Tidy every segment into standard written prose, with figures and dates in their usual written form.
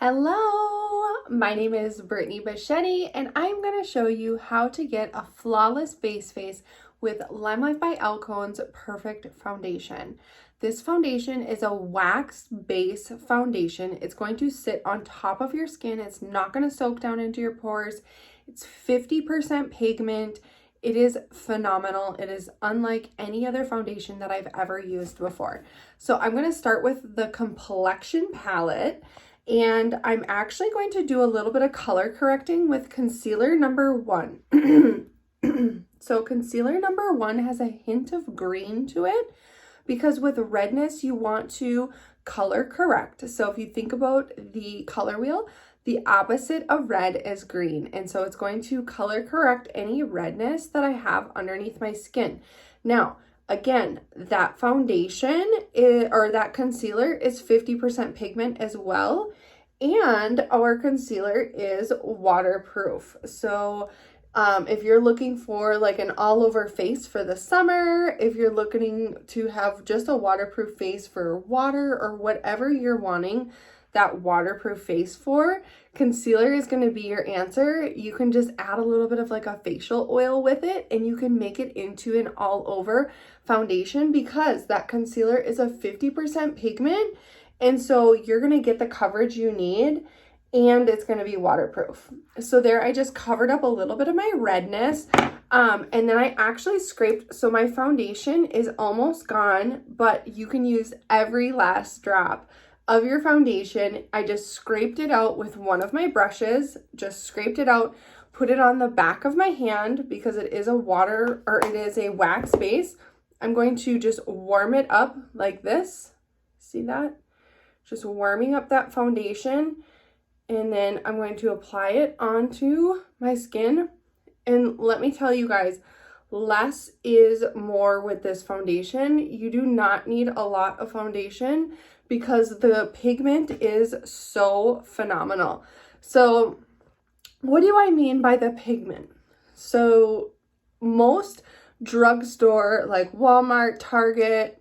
Hello, my name is Brittany Bichetti, and I'm going to show you how to get a flawless base face with Limelife by Alcone's Perfect Foundation. This foundation is a wax base foundation. It's going to sit on top of your skin. It's not going to soak down into your pores. It's 50% pigment. It is phenomenal. It is unlike any other foundation that I've ever used before. So I'm going to start with the complexion palette. And I'm actually going to do a little bit of color correcting with concealer number 1. So concealer number 1 has a hint of green to it because with redness, you want to color correct. So if you think about the color wheel, the opposite of red is green. And so it's going to color correct any redness that I have underneath my skin. Now, again, that foundation or that concealer is 50% pigment as well. And our concealer is waterproof. So if you're looking for like an all over face for the summer, if you're looking to have just a waterproof face for water or whatever you're wanting that waterproof face for, concealer is going to be your answer. You can just add a little bit of like a facial oil with it and you can make it into an all over foundation because that concealer is a 50% pigment. And so you're going to get the coverage you need and it's going to be waterproof. So there I just covered up a little bit of my redness. And then I actually scraped. So my foundation is almost gone, but you can use every last drop of your foundation. I just scraped it out with one of my brushes, just scraped it out, put it on the back of my hand because it is a wax base. I'm going to just warm it up like this. See that? Just warming up that foundation, and then I'm going to apply it onto my skin. And let me tell you guys, less is more with this foundation. You do not need a lot of foundation because the pigment is so phenomenal. So what do I mean by the pigment? So most drugstore like Walmart, Target,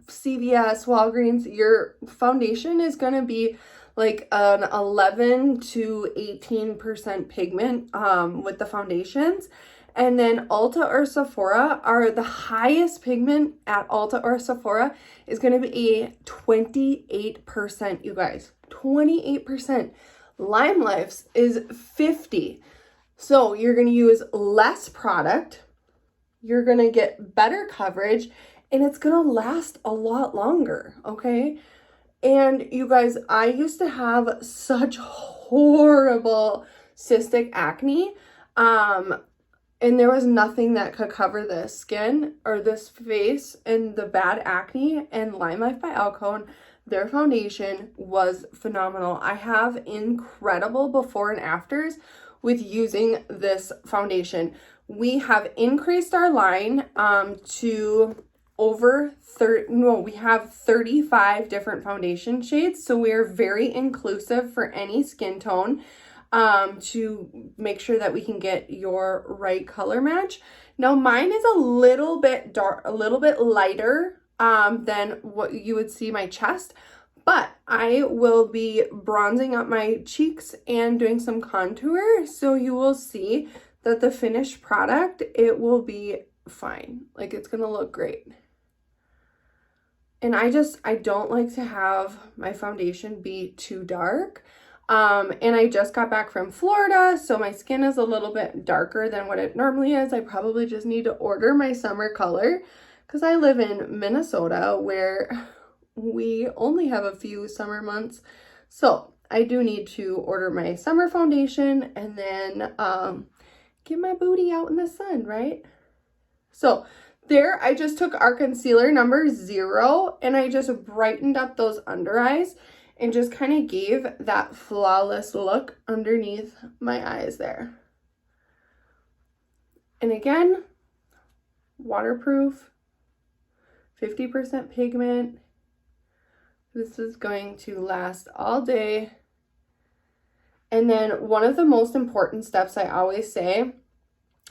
CVS, Walgreens, your foundation is going to be like an 11 to 18% pigment with the foundations. And then Ulta or Sephora are the highest pigment at Ulta or Sephora is going to be a 28%, you guys. 28%. Limelife's is 50. So you're going to use less product. You're going to get better coverage and it's going to last a lot longer, okay? And you guys, I used to have such horrible cystic acne, and there was nothing that could cover this skin or this face and the bad acne, and Limelife by Alcone, their foundation was phenomenal. I have incredible before and afters with using this foundation. We have increased our line to we have 35 different foundation shades. So we are very inclusive for any skin tone to make sure that we can get your right color match. Now mine is a little bit dark, a little bit lighter than what you would see my chest. But I will be bronzing up my cheeks and doing some contour. So you will see that the finished product, it will be fine. Like it's going to look great. And I don't like to have my foundation be too dark. And I just got back from Florida, so my skin is a little bit darker than what it normally is. I probably just need to order my summer color because I live in Minnesota where we only have a few summer months. So I do need to order my summer foundation and then get my booty out in the sun, right? So there, I just took our concealer number 0 and I just brightened up those under eyes and just kind of gave that flawless look underneath my eyes there. And again, waterproof, 50% pigment. This is going to last all day. And then one of the most important steps I always say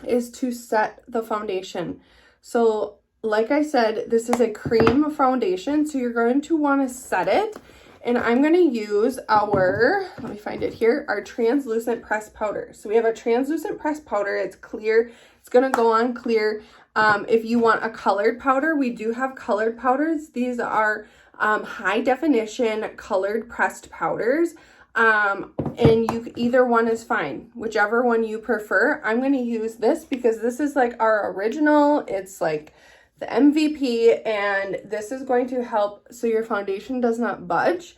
is to set the foundation. So like I said, this is a cream foundation, so you're going to want to set it. And I'm going to use our, let me find it here, our translucent pressed powder. So we have a translucent pressed powder. It's clear. It's going to go on clear. If you want a colored powder, we do have colored powders. These are high definition colored pressed powders. And either one is fine, whichever one you prefer. I'm going to use this because this is like our original. It's like the MVP, and this is going to help so your foundation does not budge,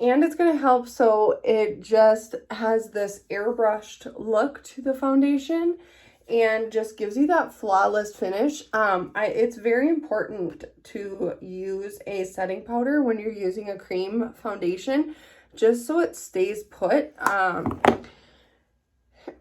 and it's going to help so it just has this airbrushed look to the foundation and just gives you that flawless finish. It's very important to use a setting powder when you're using a cream foundation, just so it stays put, and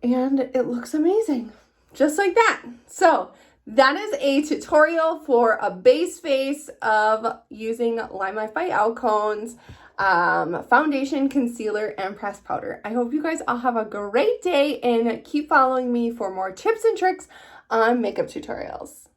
it looks amazing, just like that. So that is a tutorial for a base face of using Limelife by Alcone's foundation, concealer, and pressed powder. I hope you guys all have a great day and keep following me for more tips and tricks on makeup tutorials.